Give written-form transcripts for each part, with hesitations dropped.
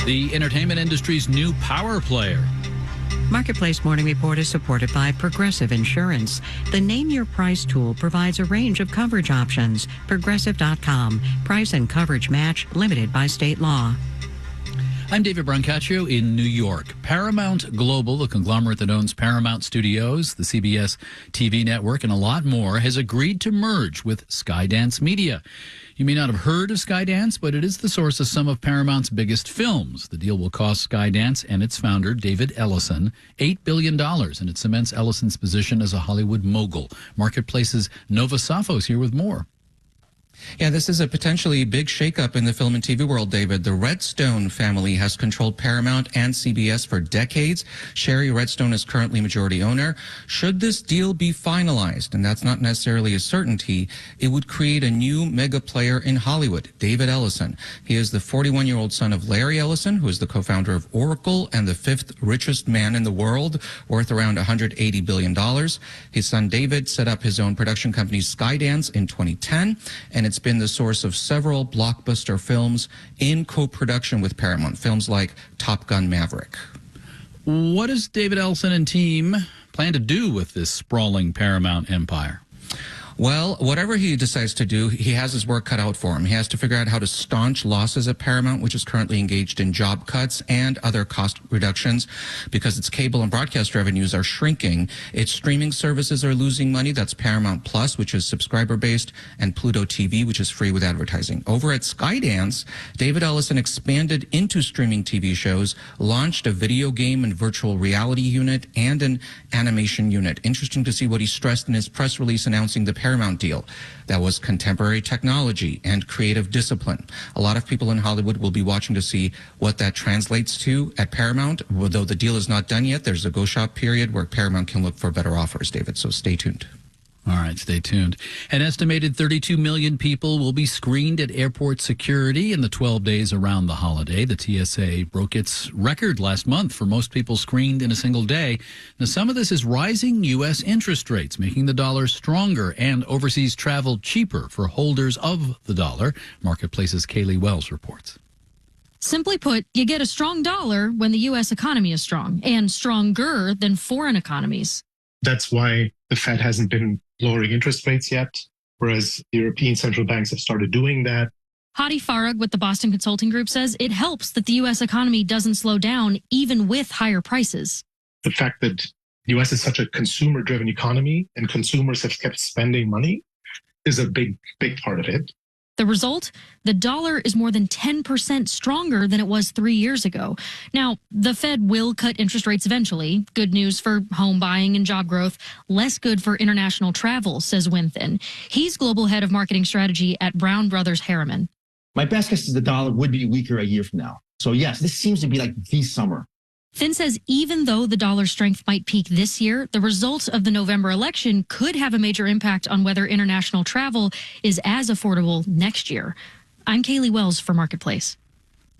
The entertainment industry's new power player. Marketplace Morning Report is supported by Progressive Insurance. The Name Your Price tool provides a range of coverage options. Progressive.com. Price and coverage match limited by state law. I'm David Brancaccio in New York. Paramount Global, the conglomerate that owns Paramount Studios, the CBS TV network, and a lot more, has agreed to merge with Skydance Media. You may not have heard of Skydance, but it is the source of some of Paramount's biggest films. The deal will cost Skydance and its founder, David Ellison, $8 billion, and it cements Ellison's position as a Hollywood mogul. Marketplace's Nova Safos here with more. Yeah, this is a potentially big shakeup in the film and TV world, David. The Redstone family has controlled Paramount and CBS for decades. Sherry Redstone is currently majority owner. Should this deal be finalized, and that's not necessarily a certainty, it would create a new mega player in Hollywood, David Ellison. He is the 41-year-old son of Larry Ellison, who is the co-founder of Oracle and the fifth richest man in the world, worth around $180 billion. His son David set up his own production company, Skydance, in 2010, and it's been the source of several blockbuster films in co-production with Paramount, films like Top Gun Maverick. What does David Ellison and team plan to do with this sprawling Paramount empire? Well, whatever he decides to do, he has his work cut out for him. He has to figure out how to staunch losses at Paramount, which is currently engaged in job cuts and other cost reductions because its cable and broadcast revenues are shrinking. Its streaming services are losing money. That's Paramount Plus, which is subscriber-based, and Pluto TV, which is free with advertising. Over at Skydance, David Ellison expanded into streaming TV shows, launched a video game and virtual reality unit, and an animation unit. Interesting to see what he stressed in his press release announcing the Paramount deal. That was contemporary technology and creative discipline. A lot of people in Hollywood will be watching to see what that translates to at Paramount. Although the deal is not done yet, there's a go shop period where Paramount can look for better offers, David, so stay tuned. All right, stay tuned. An estimated 32 million people will be screened at airport security in the 12 days around the holiday. The TSA broke its record last month for most people screened in a single day. Now, some of this is rising U.S. interest rates, making the dollar stronger and overseas travel cheaper for holders of the dollar. Marketplace's Kaylee Wells reports. Simply put, you get a strong dollar when the U.S. economy is strong and stronger than foreign economies. That's why the Fed hasn't been lowering interest rates yet, whereas European central banks have started doing that. Hadi Farag with the Boston Consulting Group says it helps that the U.S. economy doesn't slow down even with higher prices. The fact that the U.S. is such a consumer-driven economy and consumers have kept spending money is a big part of it. The result? The dollar is more than 10% stronger than it was 3 years ago. Now, the Fed will cut interest rates eventually. Good news for home buying and job growth. Less good for international travel, says Winthin. He's global head of marketing strategy at Brown Brothers Harriman. My best guess is the dollar would be weaker a year from now. So yes, this seems to be like the summer. Finn says even though the dollar's strength might peak this year, the results of the November election could have a major impact on whether international travel is as affordable next year. I'm Kaylee Wells for Marketplace.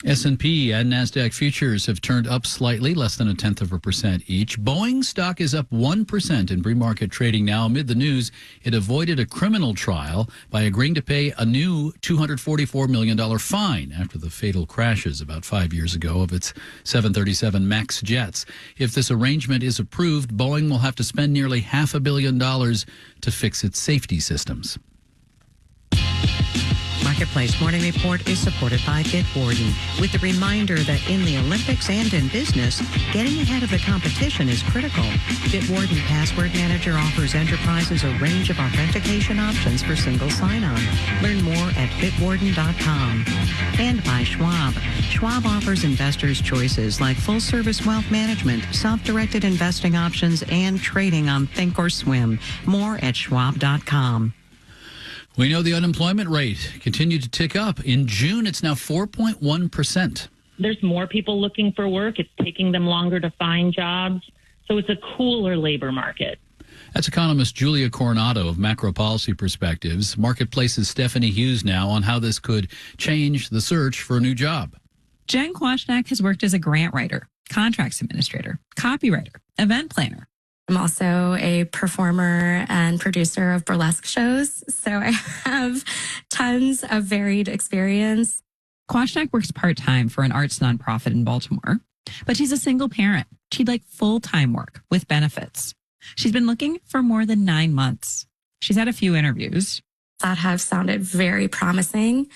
S&P and NASDAQ futures have turned up slightly, less than 0.1% each. Boeing stock is up 1% in pre-market trading now. Amid the news, it avoided a criminal trial by agreeing to pay a new $244 million fine after the fatal crashes about 5 years ago of its 737 MAX jets. If this arrangement is approved, Boeing will have to spend nearly $500 million to fix its safety systems. Marketplace Morning Report is supported by Bitwarden, with the reminder that in the Olympics and in business, getting ahead of the competition is critical. Bitwarden Password Manager offers enterprises a range of authentication options for single sign-on. Learn more at bitwarden.com. And by Schwab. Schwab offers investors choices like full-service wealth management, self-directed investing options, and trading on Thinkorswim. More at schwab.com. We know the unemployment rate continued to tick up. In June, it's now 4.1%. There's more people looking for work. It's taking them longer to find jobs. So it's a cooler labor market. That's economist Julia Coronado of Macro Policy Perspectives. Marketplace's Stephanie Hughes now on how this could change the search for a new job. Jen Kwasniak has worked as a grant writer, contracts administrator, copywriter, event planner. I'm also a performer and producer of burlesque shows, so I have tons of varied experience. Kwasniak works part-time for an arts nonprofit in Baltimore, but she's a single parent. She'd like full-time work with benefits. She's been looking for more than 9 months. She's had a few interviews that have sounded very promising,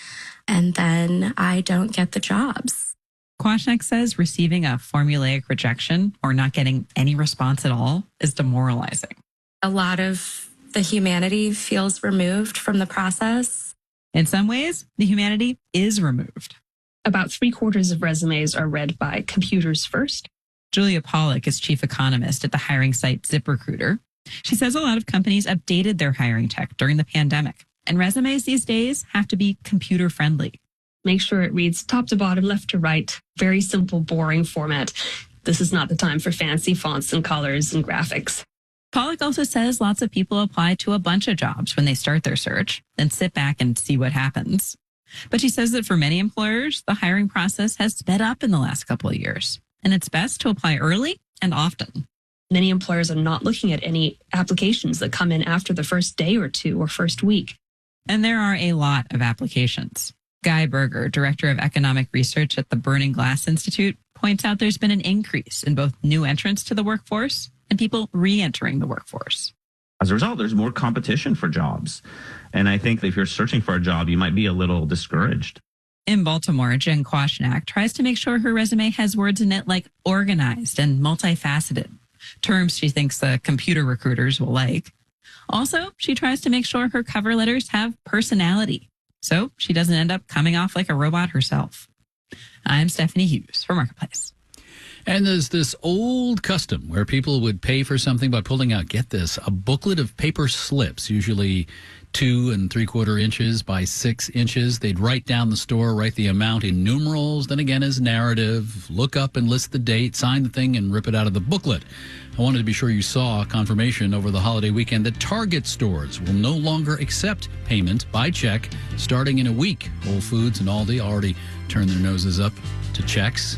and then I don't get the jobs. Kwasniak says receiving a formulaic rejection or not getting any response at all is demoralizing. A lot of the humanity feels removed from the process. In some ways, the humanity is removed. About 3/4 of resumes are read by computers first. Julia Pollack is chief economist at the hiring site ZipRecruiter. She says a lot of companies updated their hiring tech during the pandemic, and resumes these days have to be computer friendly. Make sure it reads top to bottom, left to right. Very simple, boring format. This is not the time for fancy fonts and colors and graphics. Pollack also says lots of people apply to a bunch of jobs when they start their search, then sit back and see what happens. But she says that for many employers, the hiring process has sped up in the last couple of years, and it's best to apply early and often. Many employers are not looking at any applications that come in after the first day or two or first week. And there are a lot of applications. Guy Berger, director of economic research at the Burning Glass Institute, points out there's been an increase in both new entrants to the workforce and people re-entering the workforce. As a result, there's more competition for jobs. And I think that if you're searching for a job, you might be a little discouraged. In Baltimore, Jen Kwasniak tries to make sure her resume has words in it like organized and multifaceted, terms she thinks the computer recruiters will like. Also, she tries to make sure her cover letters have personality, so she doesn't end up coming off like a robot herself. I'm Stephanie Hughes for Marketplace. And there's this old custom where people would pay for something by pulling out, get this, a booklet of paper slips, usually 2 3/4 inches by 6 inches. They'd write down the store, write the amount in numerals, then again as narrative, look up and list the date, sign the thing, and rip it out of the booklet. I wanted to be sure you saw confirmation over the holiday weekend that Target stores will no longer accept payment by check starting in a week. Whole Foods and Aldi already turned their noses up to checks.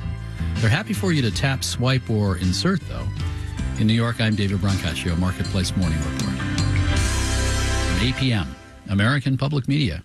They're happy for you to tap, swipe, or insert, though. In New York, I'm David Brancaccio, Marketplace Morning Report. 8 p.m., American Public Media.